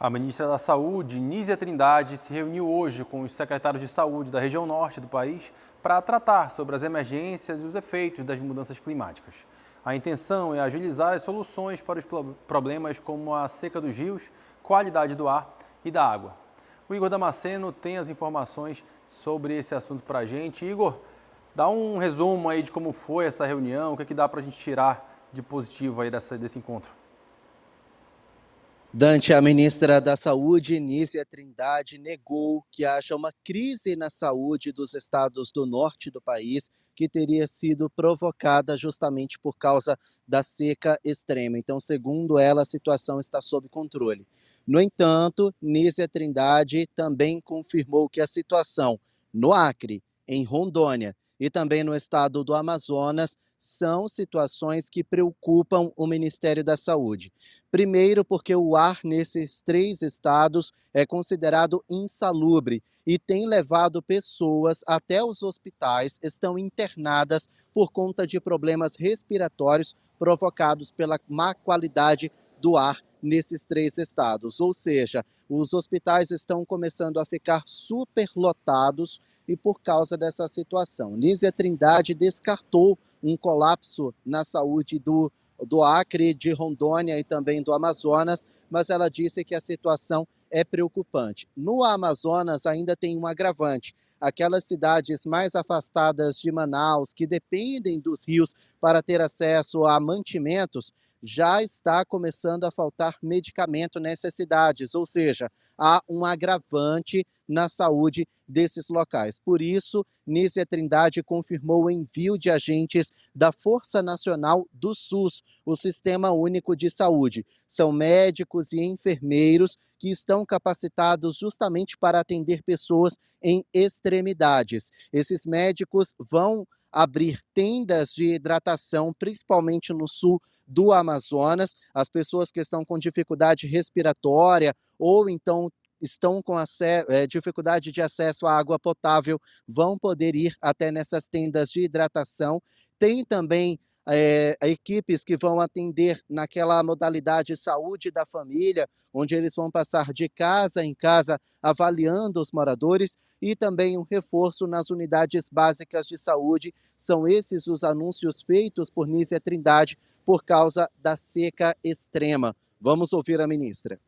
A ministra da Saúde, Nízia Trindade, se reuniu hoje com os secretários de saúde da região norte do país para tratar sobre as emergências e os efeitos das mudanças climáticas. A intenção é agilizar as soluções para os problemas como a seca dos rios, qualidade do ar e da água. O Igor Damasceno tem as informações sobre esse assunto para a gente. Igor, dá um resumo aí de como foi essa reunião, o que dá para a gente tirar de positivo aí desse encontro. Dante, a ministra da Saúde, Nízia Trindade, negou que haja uma crise na saúde dos estados do norte do país que teria sido provocada justamente por causa da seca extrema. Então, segundo ela, a situação está sob controle. No entanto, Nízia Trindade também confirmou que a situação no Acre, em Rondônia e também no estado do Amazonas são situações que preocupam o Ministério da Saúde. Primeiro, porque o ar nesses 3 estados é considerado insalubre e tem levado pessoas até os hospitais, estão internadas por conta de problemas respiratórios provocados pela má qualidade do ar nesses 3 estados. Ou seja, os hospitais estão começando a ficar superlotados e por causa dessa situação. Nízia Trindade descartou um colapso na saúde do Acre, de Rondônia e também do Amazonas, mas ela disse que a situação é preocupante. No Amazonas ainda tem um agravante. Aquelas cidades mais afastadas de Manaus, que dependem dos rios para ter acesso a mantimentos, já está começando a faltar medicamento nessas cidades, ou seja, há um agravante na saúde desses locais. Por isso, Nízia Trindade confirmou o envio de agentes da Força Nacional do SUS, o Sistema Único de Saúde. São médicos e enfermeiros que estão capacitados justamente para atender pessoas em extremidades. Esses médicos vão abrir tendas de hidratação, principalmente no sul do Amazonas. As pessoas que estão com dificuldade respiratória ou então estão com dificuldade de acesso à água potável vão poder ir até nessas tendas de hidratação. Tem também equipes que vão atender naquela modalidade saúde da família, onde eles vão passar de casa em casa avaliando os moradores, e também um reforço nas unidades básicas de saúde. São esses os anúncios feitos por Nízia Trindade por causa da seca extrema. Vamos ouvir a ministra.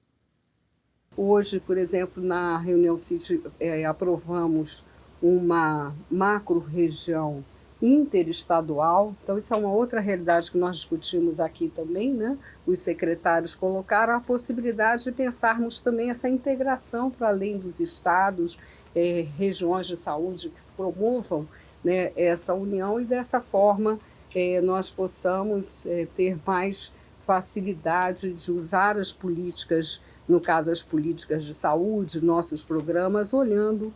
Hoje, por exemplo, na reunião CIT, aprovamos uma macro-região interestadual. Então, isso é uma outra realidade que nós discutimos aqui também, né? Os secretários colocaram a possibilidade de pensarmos também essa integração para além dos estados, regiões de saúde que promovam, né, essa união, e dessa forma nós possamos ter mais facilidade de usar as políticas, no caso as políticas de saúde, nossos programas, olhando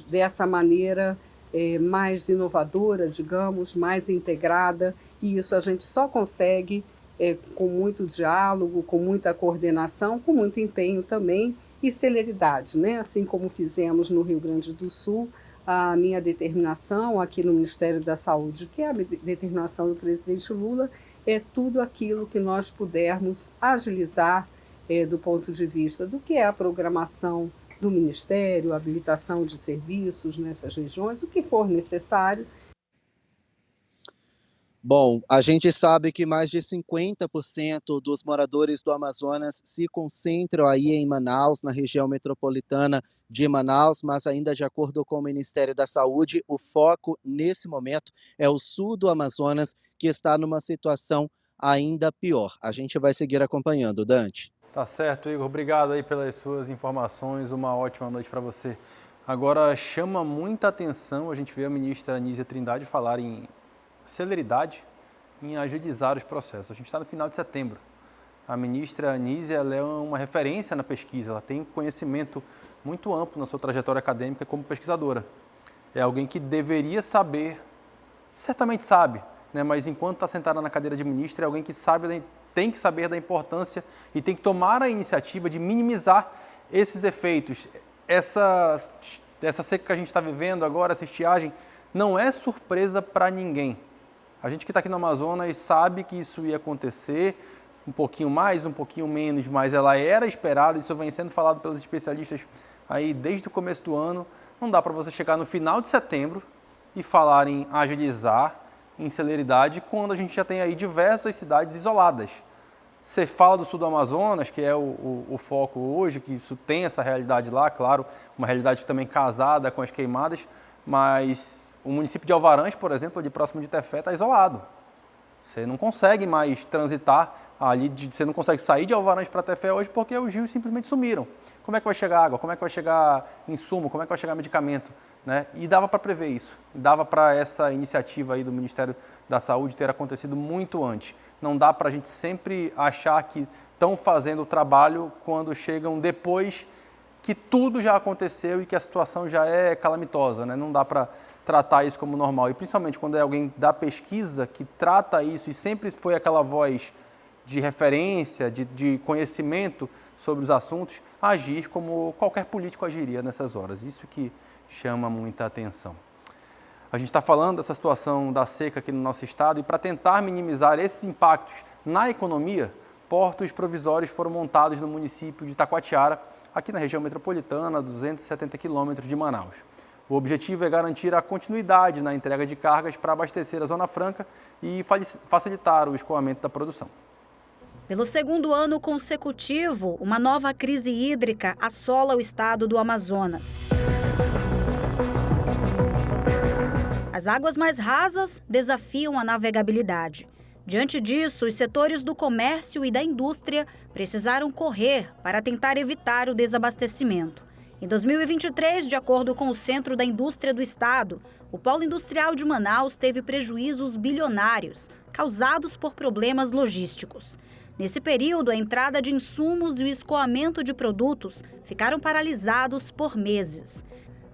dessa maneira mais inovadora, digamos, mais integrada, e isso a gente só consegue com muito diálogo, com muita coordenação, com muito empenho também e celeridade, né? Assim como fizemos no Rio Grande do Sul. A minha determinação aqui no Ministério da Saúde, que é a determinação do presidente Lula, é tudo aquilo que nós pudermos agilizar do ponto de vista do que é a programação do Ministério, a habilitação de serviços nessas regiões, o que for necessário. Bom, a gente sabe que mais de 50% dos moradores do Amazonas se concentram aí em Manaus, na região metropolitana de Manaus, mas ainda de acordo com o Ministério da Saúde, o foco nesse momento é o sul do Amazonas, que está numa situação ainda pior. A gente vai seguir acompanhando, Dante. Tá certo, Igor. Obrigado aí pelas suas informações. Uma ótima noite para você. Agora, chama muita atenção a gente ver a ministra Nízia Trindade falar em celeridade, em agilizar os processos. A gente está no final de setembro. A ministra Nízia, ela é uma referência na pesquisa, ela tem conhecimento muito amplo na sua trajetória acadêmica como pesquisadora. É alguém que deveria saber, certamente sabe, né? Mas enquanto está sentada na cadeira de ministra, é alguém que sabe, tem que saber da importância e tem que tomar a iniciativa de minimizar esses efeitos. Essa seca que a gente está vivendo agora, essa estiagem, não é surpresa para ninguém. A gente que está aqui no Amazonas sabe que isso ia acontecer. um pouquinho mais, um pouquinho menos, mas ela era esperada, isso vem sendo falado pelos especialistas aí desde o começo do ano. Não dá para você chegar no final de setembro e falar em agilizar, em celeridade, quando a gente já tem aí diversas cidades isoladas. Você fala do sul do Amazonas, que é o foco hoje, que isso tem essa realidade lá, claro, uma realidade também casada com as queimadas, mas o município de Alvarães, por exemplo, ali próximo de Tefé, está isolado. Você não consegue mais transitar ali, você não consegue sair de Alvarães para Tefé hoje porque os rios simplesmente sumiram. Como é que vai chegar água? Como é que vai chegar insumo? Como é que vai chegar medicamento? Né? E dava para prever isso. Dava para essa iniciativa aí do Ministério da Saúde ter acontecido muito antes. Não dá para a gente sempre achar que estão fazendo o trabalho quando chegam depois que tudo já aconteceu e que a situação já é calamitosa. Né? Não dá para tratar isso como normal. E principalmente quando é alguém da pesquisa que trata isso e sempre foi aquela voz de referência, de conhecimento sobre os assuntos, agir como qualquer político agiria nessas horas. Isso que chama muita atenção. A gente está falando dessa situação da seca aqui no nosso estado e para tentar minimizar esses impactos na economia, portos provisórios foram montados no município de Itacoatiara, aqui na região metropolitana, a 270 quilômetros de Manaus. O objetivo é garantir a continuidade na entrega de cargas para abastecer a Zona Franca e facilitar o escoamento da produção. Pelo segundo ano consecutivo, uma nova crise hídrica assola o estado do Amazonas. As águas mais rasas desafiam a navegabilidade. Diante disso, os setores do comércio e da indústria precisaram correr para tentar evitar o desabastecimento. Em 2023, de acordo com o Centro da Indústria do Estado, o polo industrial de Manaus teve prejuízos bilionários, causados por problemas logísticos. Nesse período, a entrada de insumos e o escoamento de produtos ficaram paralisados por meses.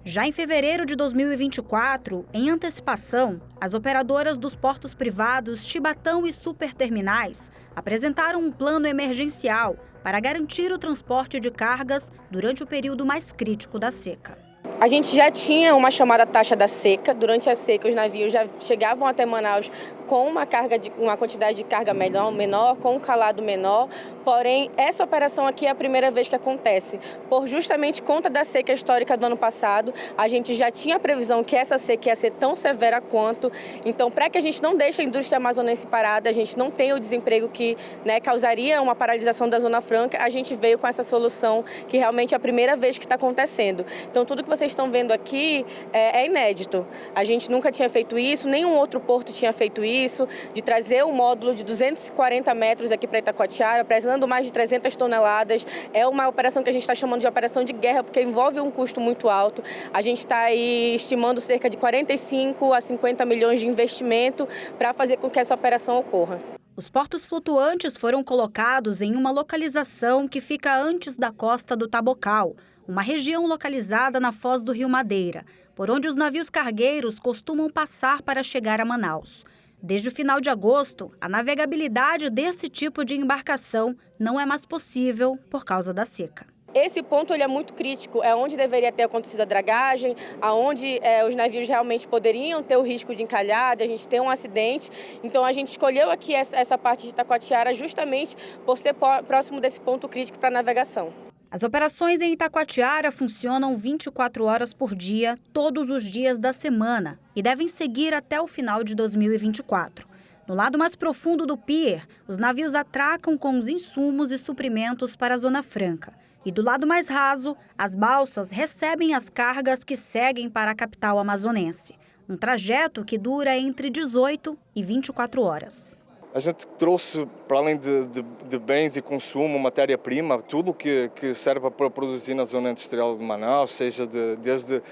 Já em fevereiro de 2024, em antecipação, as operadoras dos portos privados Chibatão e Superterminais apresentaram um plano emergencial para garantir o transporte de cargas durante o período mais crítico da seca. A gente já tinha uma chamada taxa da seca. Durante a seca, os navios já chegavam até Manaus com uma quantidade de carga menor, com um calado menor. Porém, essa operação aqui é a primeira vez que acontece. Por justamente conta da seca histórica do ano passado, a gente já tinha a previsão que essa seca ia ser tão severa quanto. Então, para que a gente não deixe a indústria amazonense parada, a gente não tenha o desemprego que causaria uma paralisação da Zona Franca, a gente veio com essa solução que realmente é a primeira vez que está acontecendo. Então, tudo que vocês estão vendo aqui é inédito. A gente nunca tinha feito isso, nenhum outro porto tinha feito isso, de trazer um módulo de 240 metros aqui para Itacoatiara, pesando mais de 300 toneladas. É uma operação que a gente está chamando de operação de guerra, porque envolve um custo muito alto. A gente está aí estimando cerca de 45 a 50 milhões de investimento para fazer com que essa operação ocorra. Os portos flutuantes foram colocados em uma localização que fica antes da costa do Tabocal, uma região localizada na foz do Rio Madeira, por onde os navios cargueiros costumam passar para chegar a Manaus. Desde o final de agosto, a navegabilidade desse tipo de embarcação não é mais possível por causa da seca. Esse ponto ele é muito crítico, é onde deveria ter acontecido a dragagem, aonde os navios realmente poderiam ter o risco de encalhar, de a gente ter um acidente. Então a gente escolheu aqui essa parte de Itacoatiara justamente por ser próximo desse ponto crítico para a navegação. As operações em Itacoatiara funcionam 24 horas por dia, todos os dias da semana, e devem seguir até o final de 2024. No lado mais profundo do pier, os navios atracam com os insumos e suprimentos para a Zona Franca. E do lado mais raso, as balsas recebem as cargas que seguem para a capital amazonense. Um trajeto que dura entre 18 e 24 horas. A gente trouxe, para além de bens e consumo, matéria-prima, tudo que serve para produzir na zona industrial de Manaus, seja desde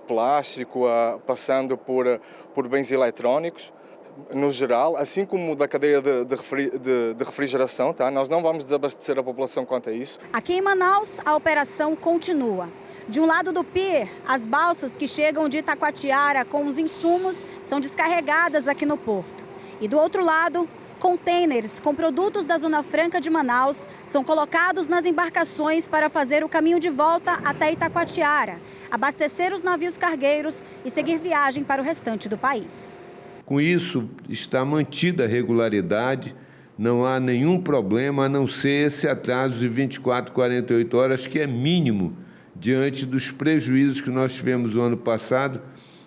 plástico, passando por bens eletrónicos, no geral, assim como da cadeia de refrigeração, tá? Nós não vamos desabastecer a população quanto a isso. Aqui em Manaus, a operação continua. De um lado do pier, as balsas que chegam de Itacoatiara com os insumos são descarregadas aqui no porto. E do outro lado, contêineres com produtos da Zona Franca de Manaus são colocados nas embarcações para fazer o caminho de volta até Itacoatiara, abastecer os navios cargueiros e seguir viagem para o restante do país. Com isso, está mantida a regularidade não há nenhum problema a não ser esse atraso de 24, 48 horas, que é mínimo diante dos prejuízos que nós tivemos no ano passado,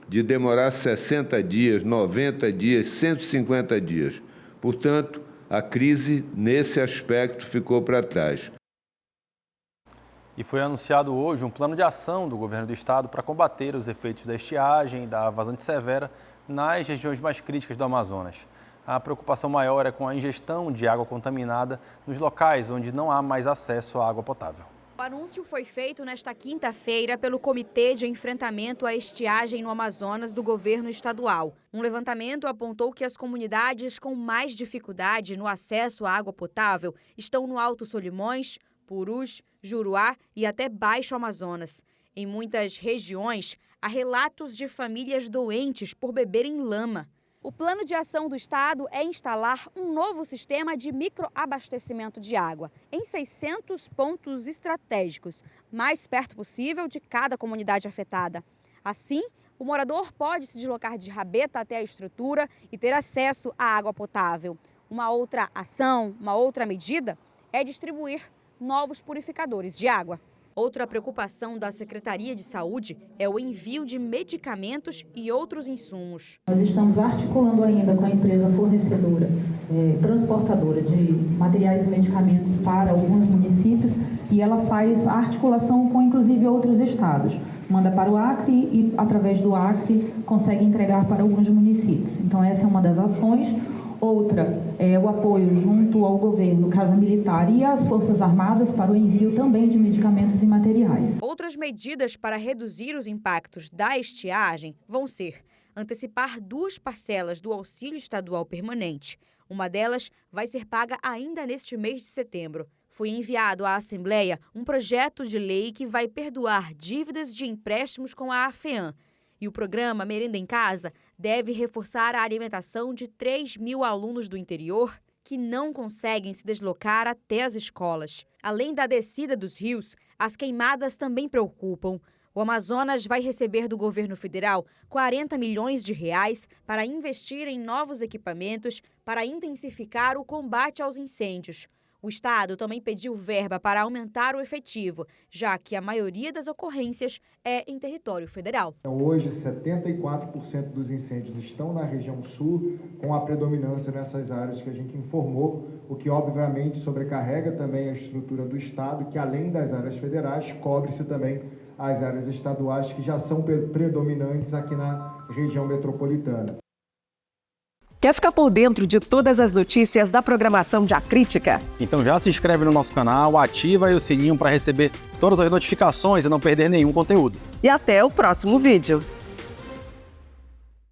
de demorar 60 dias, 90 dias, 150 dias. Portanto, a crise, nesse aspecto, ficou para trás. E foi anunciado hoje um plano de ação do governo do estado para combater os efeitos da estiagem e da vazante severa nas regiões mais críticas do Amazonas. A preocupação maior é com a ingestão de água contaminada nos locais onde não há mais acesso à água potável. O anúncio foi feito nesta quinta-feira pelo Comitê de Enfrentamento à Estiagem no Amazonas do governo estadual. Um levantamento apontou que as comunidades com mais dificuldade no acesso à água potável estão no Alto Solimões, Purus, Juruá e até Baixo Amazonas. Em muitas regiões, há relatos de famílias doentes por beberem lama. O plano de ação do estado é instalar um novo sistema de microabastecimento de água em 600 pontos estratégicos, mais perto possível de cada comunidade afetada. Assim, o morador pode se deslocar de rabeta até a estrutura e ter acesso à água potável. Uma outra ação, uma outra medida é distribuir novos purificadores de água. Outra preocupação da Secretaria de Saúde é o envio de medicamentos e outros insumos. Nós estamos articulando ainda com a empresa fornecedora, transportadora de materiais e medicamentos para alguns municípios, e ela faz a articulação com inclusive outros estados. Manda para o Acre e através do Acre consegue entregar para alguns municípios. Então essa é uma das ações. Outra é o apoio junto ao governo, Casa Militar e às Forças Armadas para o envio também de medicamentos e materiais. Outras medidas para reduzir os impactos da estiagem vão ser antecipar 2 parcelas do auxílio estadual permanente. Uma delas vai ser paga ainda neste mês de setembro. Foi enviado à Assembleia um projeto de lei que vai perdoar dívidas de empréstimos com a AFEAM. E o programa Merenda em Casa deve reforçar a alimentação de 3.000 alunos do interior que não conseguem se deslocar até as escolas. Além da descida dos rios, as queimadas também preocupam. O Amazonas vai receber do governo federal 40 milhões de reais para investir em novos equipamentos para intensificar o combate aos incêndios. O estado também pediu verba para aumentar o efetivo, já que a maioria das ocorrências é em território federal. Hoje, 74% dos incêndios estão na região sul, com a predominância nessas áreas que a gente informou, o que obviamente sobrecarrega também a estrutura do estado, que além das áreas federais, cobre-se também as áreas estaduais que já são predominantes aqui na região metropolitana. Quer ficar por dentro de todas as notícias da programação de A Crítica? Então já se inscreve no nosso canal, ativa aí o sininho para receber todas as notificações e não perder nenhum conteúdo. E até o próximo vídeo.